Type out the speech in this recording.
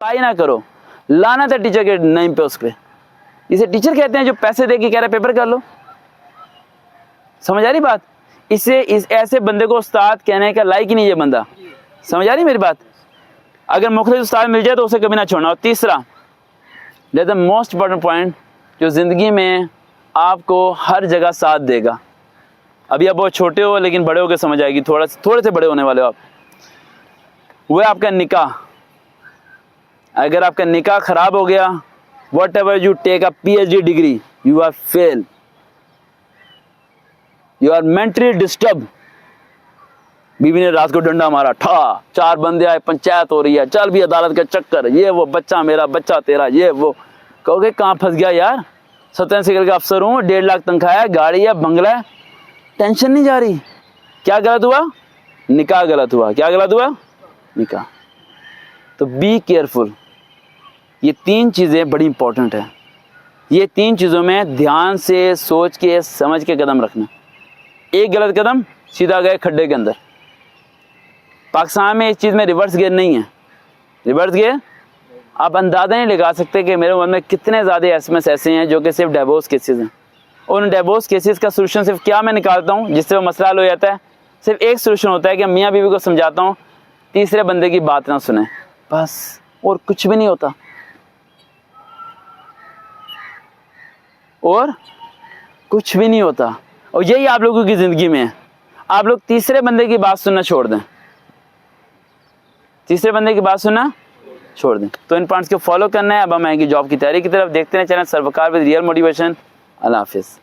Try ना करो, लाना था टीचर के नेम पे उस पर। इसे टीचर कहते हैं जो पैसे दे के कह रहा है पेपर कर लो। समझ आ रही बात? इस ऐसे बंदे को उस्ताद कहने का लायक ही नहीं ये बंदा। समझ आ रही मेरी बात? अगर मुखलिस उस्ताद मिल जाए तो उसे कभी ना छोड़ना। और तीसरा, that the most important point, जो ज़िंदगी में आपको हर जगह साथ देगा। अभी आप बहुत छोटे हो लेकिन बड़े होकर समझ आएगी, थोड़े से बड़े होने वाले हो आप। वो है आपका निकाह। अगर आपका निकाह खराब हो गया, whatever you take a PhD degree, you are fail, you are mentally disturb. बीवी ने रात को डंडा मारा, ठा, 4 बंदे आए, पंचायत हो रही है, चल भी अदालत का चक्कर, ये वो, बच्चा मेरा, बच्चा तेरा, ये वो। कहोगे कहाँ फंस गया यार, 27 साल का अफसर हूँ, 1.5 लाख तनख्वाह है, गाड़ी है, बंगला है, टेंशन नहीं जा रही। क्या गलत हुआ? निकाह गलत हुआ। क्या गलत हुआ? निकाह। तो बी केयरफुल। ये 3 चीज़ें बड़ी इंपॉर्टेंट है। ये 3 चीज़ों में ध्यान से सोच के समझ के कदम रखना। एक गलत कदम, सीधा गए खड्डे के अंदर। पाकिस्तान में इस चीज़ में रिवर्स गियर नहीं है। रिवर्स गियर आप अंदाज़ा नहीं लगा सकते कि मेरे मन में कितने ज़्यादा SMS ऐसे हैं जो कि सिर्फ डिवोर्स केसेस हैं। और उन डिवोर्स केसेस का सोल्यूशन सिर्फ क्या मैं निकालता हूँ जिससे वो मसला हल हो जाता है? सिर्फ एक सोल्यूशन होता है कि मियाँ बीवी को समझाता हूँ तीसरे बंदे की बात ना सुने, बस। और कुछ भी नहीं होता। और कुछ भी नहीं होता। और यही आप लोगों की ज़िंदगी में है। आप लोग तीसरे बंदे की बात सुनना छोड़ दें। तीसरे बंदे की बात सुनना छोड़ दें। तो इन पॉइंट्स को फॉलो करना है। अब हम आएंगे जॉब की तैयारी की तरफ। देखते हैं चैनल सर्वकार विद रियल मोटिवेशन। अल्लाह हाफिज़।